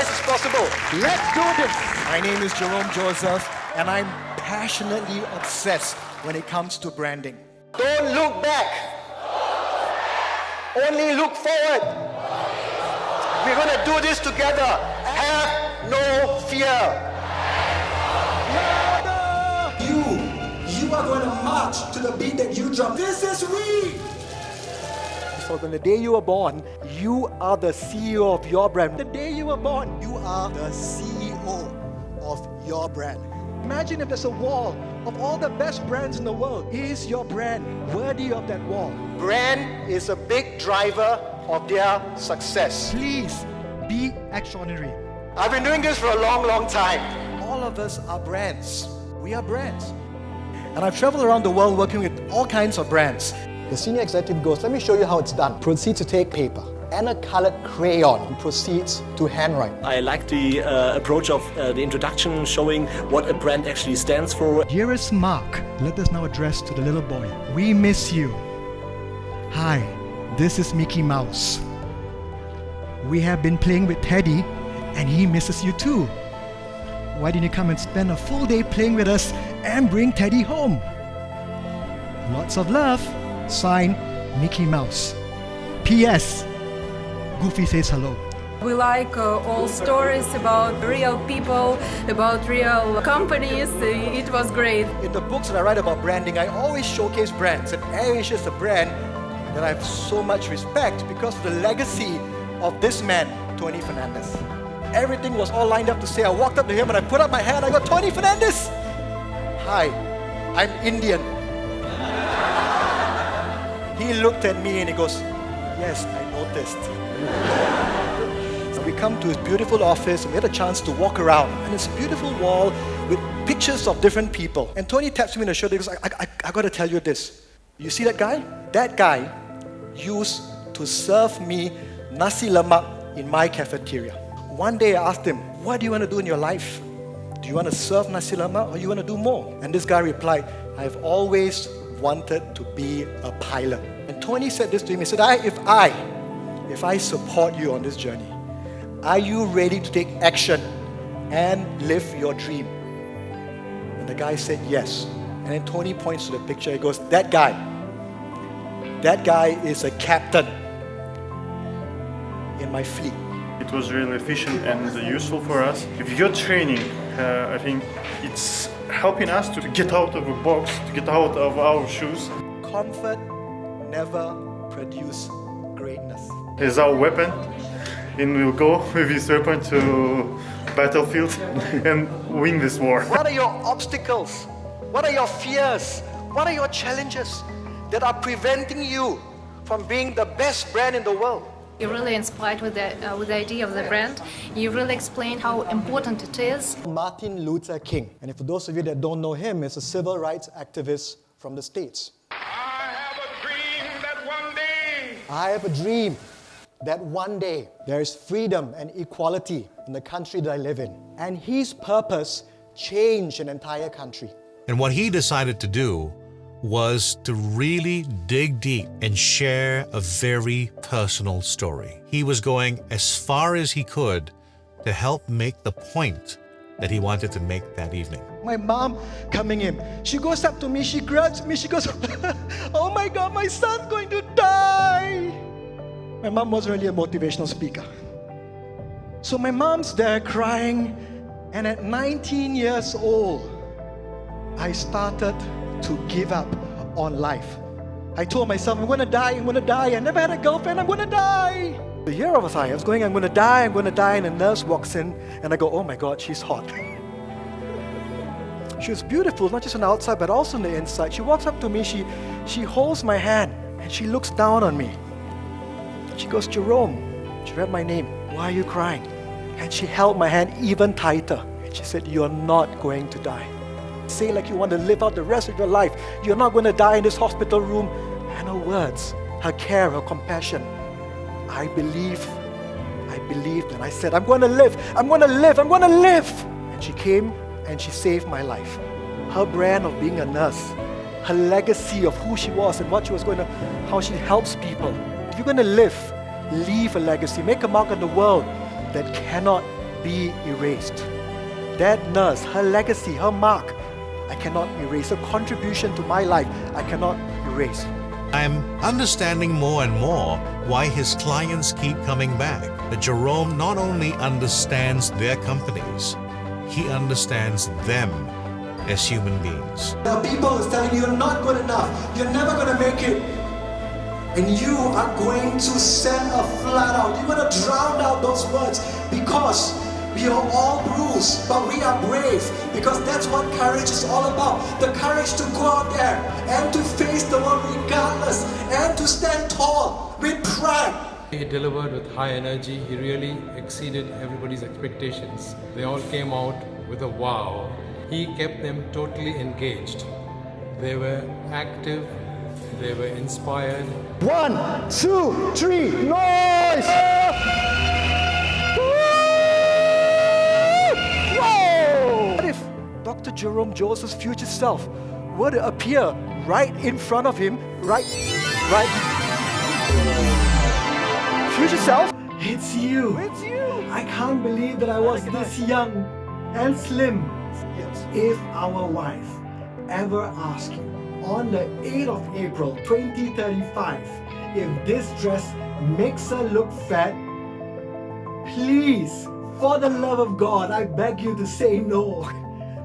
guys it's possible. Let's do this. My name is Jerome Joseph, and I'm passionately obsessed when it comes to branding. Don't look back. Only look forward. We're going to do this together. Have no fear. You are going to march to the beat that you drum. This is we. So on the day you were born, you are the CEO of your brand. The day you were born, you are the CEO of your brand. Imagine if there's a wall of all the best brands in the world. Is your brand worthy of that wall? Brand is a big driver of their success. Please be extraordinary. I've been doing this for a long, long time. All of us are brands. We are brands. And I've traveled around the world working with all kinds of brands. The senior executive goes, let me show you how it's done. Proceeds to take paper and a colored crayon and proceeds to handwrite. I like the approach of the introduction, showing what a brand actually stands for. Dearest Mark, let us now address to the little boy. We miss you. Hi, this is Mickey Mouse. We have been playing with Teddy and he misses you too. Why didn't you come and spend a full day playing with us and bring Teddy home? Lots of love. Signed, Mickey Mouse. P.S. Goofy says hello. We like all stories about real people, about real companies. It was great. In the books that I write about branding, I always showcase brands. And AirAsia is a brand that I have so much respect because of the legacy of this man, Tony Fernandez. Everything was all lined up to say. I walked up to him and I put up my hand. I go, Tony Fernandez! Hi, I'm Indian. He looked at me and he goes, yes, I noticed. So we come to his beautiful office and we had a chance to walk around. And it's a beautiful wall with pictures of different people. And Tony taps me in the shoulder and goes, I got to tell you this. You see that guy? That guy used to serve me nasi lemak in my cafeteria. One day I asked him, what do you want to do in your life? Do you want to serve nasi lemak or you want to do more? And this guy replied, I've always wanted to be a pilot. And Tony said this to him. He said, if I support you on this journey, are you ready to take action and live your dream? And the guy said yes. And then Tony points to the picture. He goes, that guy is a captain in my fleet. It was really efficient and useful for us. If you're training, I think it's helping us to get out of a box, to get out of our shoes. Comfort never produces greatness. It's our weapon, and we'll go with this weapon to battlefield and win this war. What are your obstacles? What are your fears? What are your challenges that are preventing you from being the best brand in the world? You're really inspired with the idea of the brand. You really explained how important it is. Martin Luther King, and for those of you that don't know him, is a civil rights activist from the States. I have a dream that one day. I have a dream that one day there is freedom and equality in the country that I live in. And his purpose changed an entire country. And what he decided to do was to really dig deep and share a very personal story. He was going as far as he could to help make the point that he wanted to make that evening. My mom coming in, she goes up to me, she grabs me, she goes, oh my God, my son's going to die. My mom wasn't really a motivational speaker. So my mom's there crying, and at 19 years old, I started to give up on life. I told myself, I'm going to die, I never had a girlfriend, I'm going to die. The year of I was going, I'm going to die, and a nurse walks in, and I go, oh my God, she's hot. She was beautiful, not just on the outside, but also on the inside. She walks up to me, she holds my hand, and she looks down on me. She goes, Jerome, she read my name, why are you crying? And she held my hand even tighter, and she said, you're not going to die. Say like you want to live out the rest of your life. You're not going to die in this hospital room. And her words, her care, her compassion. I believed, and I said, I'm going to live. And she came and she saved my life. Her brand of being a nurse, her legacy of who she was and what she was how she helps people. If you're going to live, leave a legacy, make a mark on the world that cannot be erased. That nurse, her legacy, her mark, I cannot erase. Her contribution to my life, I cannot erase. I'm understanding more and more why his clients keep coming back. That Jerome not only understands their companies, he understands them as human beings. There are people who's telling you you're not good enough, you're never going to make it. And you are going to send a flood out. You're going to drown out those words because we are all bruised, but we are brave, because that's what courage is all about. The courage to go out there and to face the world regardless, and to stand tall with pride. He delivered with high energy. He really exceeded everybody's expectations. They all came out with a wow. He kept them totally engaged. They were active, they were inspired. 1, 2, 3, noise! What if Dr. Jerome Joseph's future self were to appear right in front of him, right? Future self? It's you. It's you. I can't believe that I was this young and slim. Yes. If our wife ever asks you on the 8th of April 2035 if this dress makes her look fat, please, for the love of God, I beg you to say no.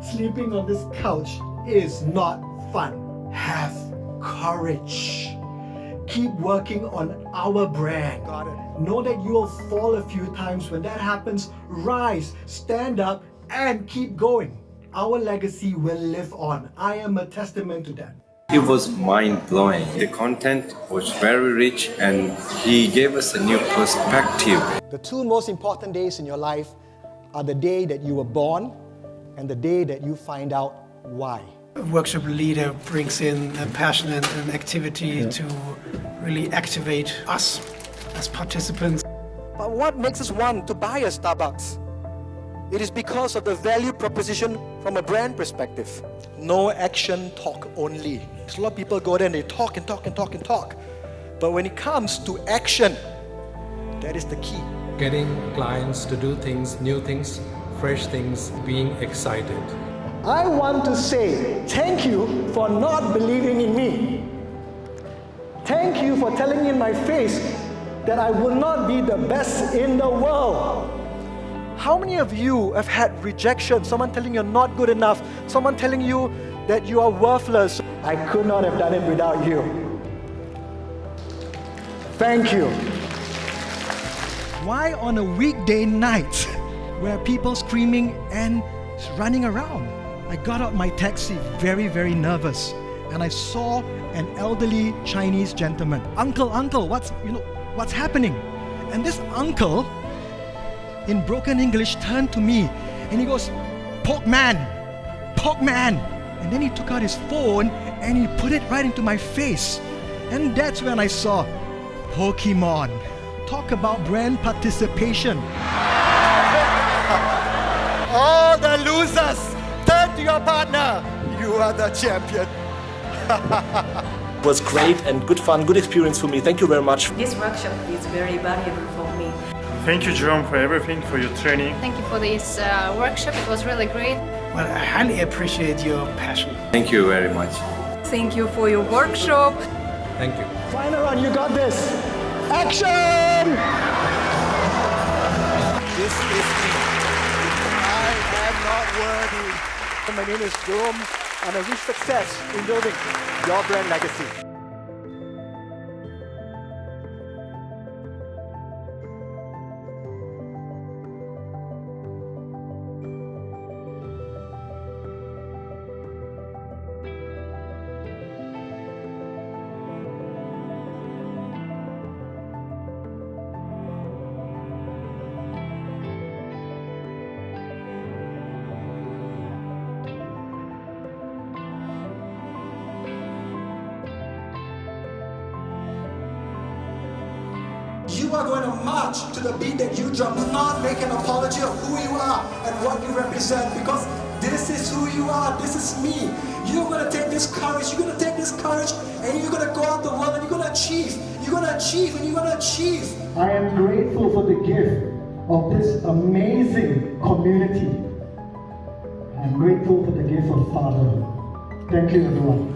Sleeping on this couch is not fun. Have courage. Keep working on our brand. Got it. Know that you will fall a few times. When that happens, rise, stand up, and keep going. Our legacy will live on. I am a testament to that. It was mind-blowing. The content was very rich and he gave us a new perspective. The two most important days in your life are the day that you were born and the day that you find out why. A workshop leader brings in a passion and an activity to really activate us as participants. But what makes us want to buy a Starbucks? It is because of the value proposition from a brand perspective. No action, talk only. A lot of people go there and they talk and talk and talk and talk. But when it comes to action, that is the key. Getting clients to do things, new things, fresh things, being excited. I want to say thank you for not believing in me. Thank you for telling me in my face that I will not be the best in the world. How many of you have had rejection? Someone telling you're not good enough, someone telling you that you are worthless. I could not have done it without you. Thank you. Why on a weekday night where people screaming and running around? I got out my taxi very, very nervous, and I saw an elderly Chinese gentleman. Uncle, what's happening? And this uncle, in broken English, turned to me and he goes, "Pork man. And then he took out his phone and he put it right into my face. And that's when I saw Pokemon. Talk about brand participation. All the losers, turn to your partner. You are the champion. It was great and good fun, good experience for me. Thank you very much. This workshop is very valuable for me. Thank you, Jerome, for everything, for your training. Thank you for this workshop. It was really great. Well, I highly appreciate your passion. Thank you very much. Thank you for your workshop. Thank you. Final run, you got this. Action! This is me. I am not worthy. My name is Jerome, and I wish success in building your brand legacy. You are going to march to the beat that you drum, not make an apology of who you are and what you represent, because this is who you are, this is me. You're going to take this courage, and you're going to go out the world and you're going to achieve. You're going to achieve and you're going to achieve. I am grateful for the gift of this amazing community. I'm grateful for the gift of fatherhood. Thank you, everyone.